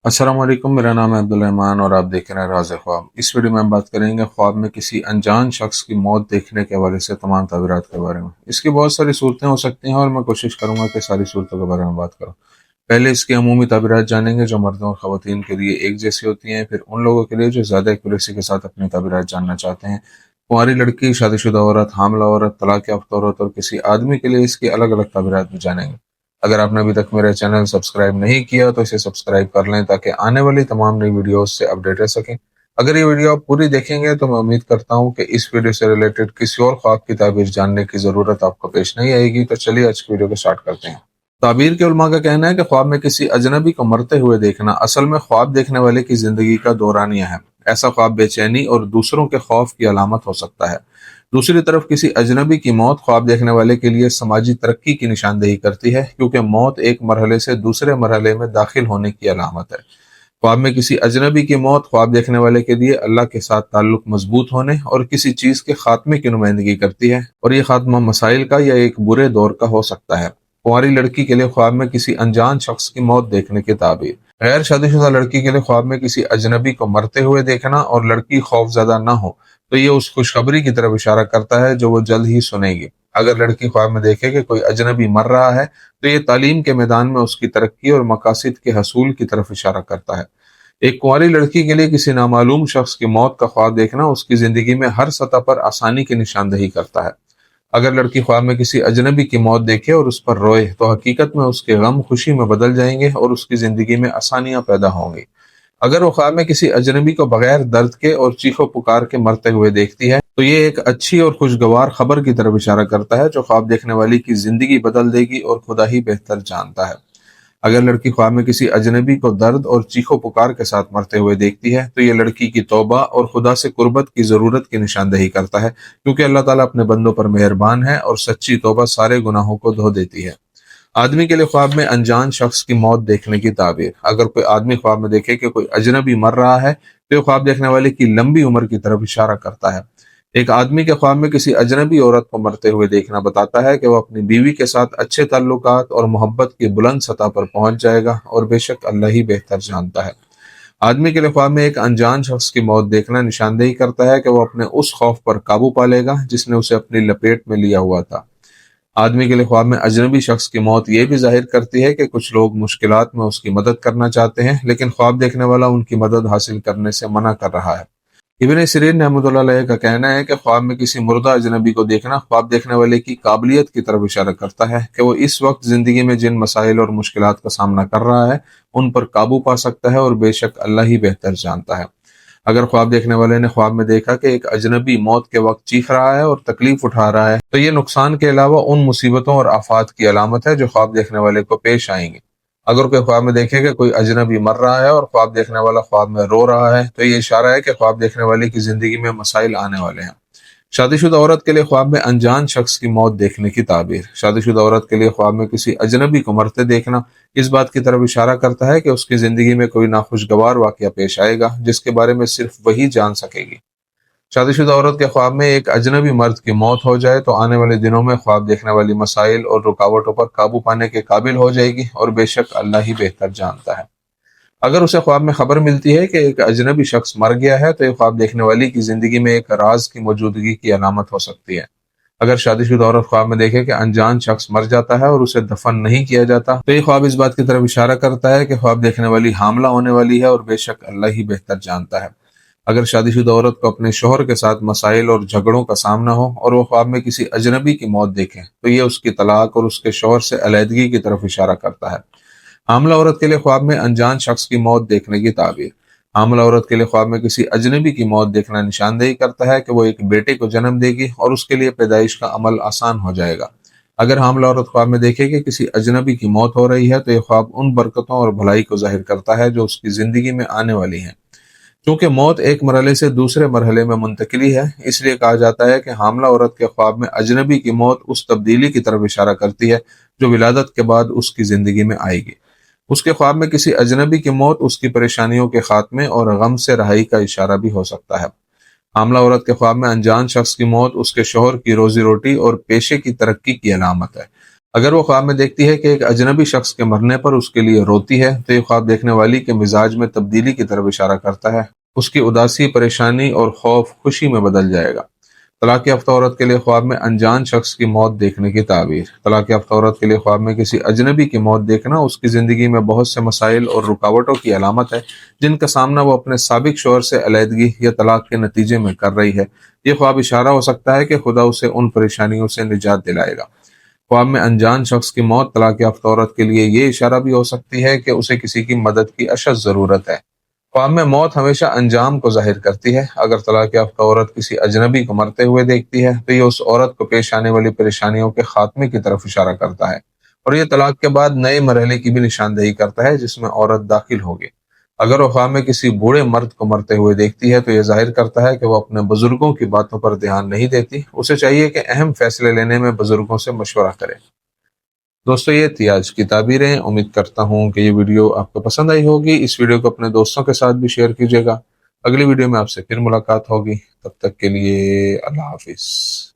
अस्सलाम वालेकुम। मेरा नाम है अब्दुल रहमान और आप देख रहे हैं राज़ ख्वाब। इस वीडियो में हम बात करेंगे ख्वाब में किसी अनजान शख्स की मौत देखने के हवाले से तमाम ताबीरात के बारे में। इसकी बहुत सारी सूरतें हो सकती हैं और मैं कोशिश करूंगा कि सारी सूरतों के बारे में बात करूं। पहले इसकी अमूमी ताबीरात जानेंगे जो मर्दों और ख़वातीन के लिए एक जैसी होती हैं, फिर उन लोगों के लिए जो ज़्यादा एक्यूरेसी के साथ अपनी ताबीरात जानना चाहते हैं। कुंवारी लड़की, शादीशुदा औरत, हामला औरत, तलाक याफ्ता औरत और किसी आदमी के लिए इसकी अलग अलग ताबीरात भी जानेंगे। अगर आपने अभी तक मेरा चैनल सब्सक्राइब नहीं किया तो इसे सब्सक्राइब कर लें ताकि आने वाली तमाम नई वीडियोस से अपडेट रह सकें। अगर ये वीडियो आप पूरी देखेंगे तो मैं उम्मीद करता हूं कि इस वीडियो से रिलेटेड किसी और ख्वाब की ताबीर जानने की ज़रूरत आपको पेश नहीं आएगी। तो चलिए आज की वीडियो को स्टार्ट करते हैं। ताबीर के उलमा का कहना है कि ख्वाब में किसी अजनबी को मरते हुए देखना असल में ख्वाब देखने वाले की जिंदगी का दौरानिया है। ऐसा ख्वाब बेचैनी और दूसरों के खौफ की अलामत हो सकता है। दूसरी तरफ किसी अजनबी की मौत ख्वाब देखने वाले के लिए समाजी तरक्की की निशानदेही करती है, क्योंकि मौत एक मरहले से दूसरे मरहले में दाखिल होने की अलामत है। ख्वाब में किसी अजनबी की मौत ख्वाब देखने वाले के लिए अल्लाह के साथ ताल्लुक मजबूत होने और किसी चीज के खात्मे की नुमाइंदगी करती है, और यह खात्मा मसाइल का या एक बुरे दौर का हो सकता है। कुंवारी लड़की के लिए ख्वाब में किसी अनजान शख्स की मौत देखने की ताबीर। गैर शादीशुदा लड़की के लिए ख्वाब में किसी अजनबी को मरते हुए देखना और लड़की खौफजदा न हो तो ये उस खुशखबरी की तरफ इशारा करता है जो वो जल्द ही सुनेगी। अगर लड़की ख्वाब में देखे कि कोई अजनबी मर रहा है तो ये तालीम के मैदान में उसकी तरक्की और मकासद के हसूल की तरफ इशारा करता है। एक कुंवारी लड़की के लिए किसी नामालूम शख्स की मौत का ख्वाब देखना उसकी जिंदगी में हर सतह पर आसानी की निशानदेही करता है। अगर लड़की ख्वाब में किसी अजनबी की मौत देखे और उस पर रोए तो हकीकत में उसके गम खुशी में बदल जाएंगे और उसकी जिंदगी में आसानियां पैदा होंगी। अगर वो ख्वाब में किसी अजनबी को बगैर दर्द के और चीखो पुकार के मरते हुए देखती है तो ये एक अच्छी और खुशगवार खबर की तरफ इशारा करता है जो ख्वाब देखने वाली की जिंदगी बदल देगी और खुदा ही बेहतर जानता है। अगर लड़की ख्वाब में किसी अजनबी को दर्द और चीखो पुकार के साथ मरते हुए देखती है तो ये लड़की की तौबा और खुदा से कुर्बत की जरूरत की निशानदेही करता है, क्योंकि अल्लाह ताला अपने बंदों पर मेहरबान है और सच्ची तौबा सारे गुनाहों को धो देती है। आदमी के लिए ख्वाब में अनजान शख्स की मौत देखने की ताबीर। अगर कोई आदमी ख्वाब में देखे कि कोई अजनबी मर रहा है तो ख्वाब देखने वाले की लंबी उम्र की तरफ इशारा करता है। एक आदमी के ख्वाब में किसी अजनबी औरत को मरते हुए देखना बताता है कि वह अपनी बीवी के साथ अच्छे ताल्लुकात और मोहब्बत की बुलंद सतह पर पहुंच जाएगा, और बेशक अल्लाह ही बेहतर जानता है। आदमी के लिए ख्वाब में एक अनजान शख्स की मौत देखना निशानदेही करता है कि वह अपने उस खौफ पर काबू पा लेगा जिसने उसे अपनी लपेट में लिया हुआ था। आदमी के लिए ख्वाब में अजनबी शख्स की मौत ये भी जाहिर करती है कि कुछ लोग मुश्किलात में उसकी मदद करना चाहते हैं, लेकिन ख्वाब देखने वाला उनकी मदद हासिल करने से मना कर रहा है। इब्न सिरीन रहमतुल्लाह अलैह का कहना है कि ख्वाब में किसी मुर्दा अजनबी को देखना ख्वाब देखने वाले की काबिलियत की तरफ इशारा करता है कि वो इस वक्त जिंदगी में जिन मसाइल और मुश्किलात का सामना कर रहा है उन पर काबू पा सकता है, और बेशक अल्लाह ही बेहतर जानता है। अगर ख्वाब देखने वाले ने ख्वाब में देखा कि एक अजनबी मौत के वक्त चीख रहा है और तकलीफ उठा रहा है तो ये नुकसान के अलावा उन मुसीबतों और आफात की अलामत है जो ख्वाब देखने वाले को पेश आएंगी। अगर कोई ख्वाब में देखे कि कोई अजनबी मर रहा है और ख्वाब देखने वाला ख्वाब में रो रहा है तो ये इशारा है कि ख्वाब देखने वाले की जिंदगी में मसाइल आने वाले हैं। शादीशुदा औरत के लिए ख्वाब में अनजान शख्स की मौत देखने की ताबीर। शादीशुदा औरत के लिए ख्वाब में किसी अजनबी को मरते देखना इस बात की तरफ इशारा करता है कि उसकी जिंदगी में कोई नाखुशगवार वाकया पेश आएगा जिसके बारे में सिर्फ वही जान सकेगी। शादीशुदा औरत के ख्वाब में एक अजनबी मर्द की मौत हो जाए तो आने वाले दिनों में ख्वाब देखने वाली मसाइल और रुकावटों पर काबू पाने के काबिल हो जाएगी, और बेशक अल्लाह ही बेहतर जानता है। अगर उसे ख्वाब में खबर मिलती है कि एक अजनबी शख्स मर गया है तो ये ख्वाब देखने वाली की जिंदगी में एक राज की मौजूदगी की अलामत हो सकती है। अगर शादीशुदा औरत ख्वाब में देखे कि अनजान शख्स मर जाता है और उसे दफन नहीं किया जाता तो ये ख्वाब इस बात की तरफ इशारा करता है कि ख्वाब देखने वाली हामला होने वाली है, और बेशक अल्लाह ही बेहतर जानता है। अगर शादीशुदा औरत को अपने शोहर के साथ मसाइल और झगड़ों का सामना हो और वो ख्वाब में किसी अजनबी की मौत देखे तो ये उसकी तलाक और उसके शोहर से अलहदगी की तरफ इशारा करता है। हामला औरत के लिए ख्वाब में अनजान शख्स की मौत देखने की ताबीर। हामला औरत के लिए ख्वाब में किसी अजनबी की मौत देखना निशानदेही करता है कि वो एक बेटे को जन्म देगी और उसके लिए पैदाइश का अमल आसान हो जाएगा। अगर हामला औरत ख्वाब में देखे कि किसी अजनबी की मौत हो रही है तो यह ख्वाब उन बरकतों और भलाई को जाहिर करता है जो उसकी जिंदगी में आने वाली हैं। चूंकि मौत एक मरहले से दूसरे मरहले में मुंतकिली है, इसलिए कहा जाता है कि हामला औरत के ख्वाब में अजनबी की मौत उस तब्दीली की तरफ इशारा करती है जो विलादत के बाद उसकी जिंदगी में आएगी। उसके ख्वाब में किसी अजनबी की मौत उसकी परेशानियों के खात्मे और गम से रहाई का इशारा भी हो सकता है। हामला औरत के ख्वाब में अनजान शख्स की मौत उसके शोहर की रोजी रोटी और पेशे की तरक्की की अलामत है। اگر وہ خواب میں دیکھتی ہے کہ ایک اجنبی شخص کے مرنے پر اس کے لیے روتی ہے تو یہ خواب دیکھنے والی کے مزاج میں تبدیلی کی طرف اشارہ کرتا ہے۔ اس کی اداسی پریشانی اور خوف خوشی میں بدل جائے گا۔ طلاق یافتہ عورت کے لیے خواب میں انجان شخص کی موت دیکھنے کی تعبیر۔ طلاق یافتہ عورت کے لیے خواب میں کسی اجنبی کی موت دیکھنا اس کی زندگی میں بہت سے مسائل اور رکاوٹوں کی علامت ہے جن کا سامنا وہ اپنے سابق شوہر سے علیحدگی یا طلاق کے نتیجے میں کر رہی ہے۔ یہ خواب اشارہ ہو سکتا ہے کہ خدا اسے ان پریشانیوں سے نجات دلائے گا۔ خواب میں انجان شخص کی موت طلاق یافتہ عورت کے لیے یہ اشارہ بھی ہو سکتی ہے کہ اسے کسی کی مدد کی اشد ضرورت ہے۔ خواب میں موت ہمیشہ انجام کو ظاہر کرتی ہے۔ اگر طلاق یافتہ عورت کسی اجنبی کو مرتے ہوئے دیکھتی ہے تو یہ اس عورت کو پیش آنے والی پریشانیوں کے خاتمے کی طرف اشارہ کرتا ہے، اور یہ طلاق کے بعد نئے مرحلے کی بھی نشاندہی کرتا ہے جس میں عورت داخل ہوگی۔ اگر وہ خواب میں کسی بوڑھے مرد کو مرتے ہوئے دیکھتی ہے تو یہ ظاہر کرتا ہے کہ وہ اپنے بزرگوں کی باتوں پر دھیان نہیں دیتی۔ اسے چاہیے کہ اہم فیصلے لینے میں بزرگوں سے مشورہ کرے۔ دوستو، یہ تھی آج کی تعبیریں۔ امید کرتا ہوں کہ یہ ویڈیو آپ کو پسند آئی ہوگی۔ اس ویڈیو کو اپنے دوستوں کے ساتھ بھی شیئر کیجیے گا۔ اگلی ویڈیو میں آپ سے پھر ملاقات ہوگی، تب تک کے لیے اللہ حافظ۔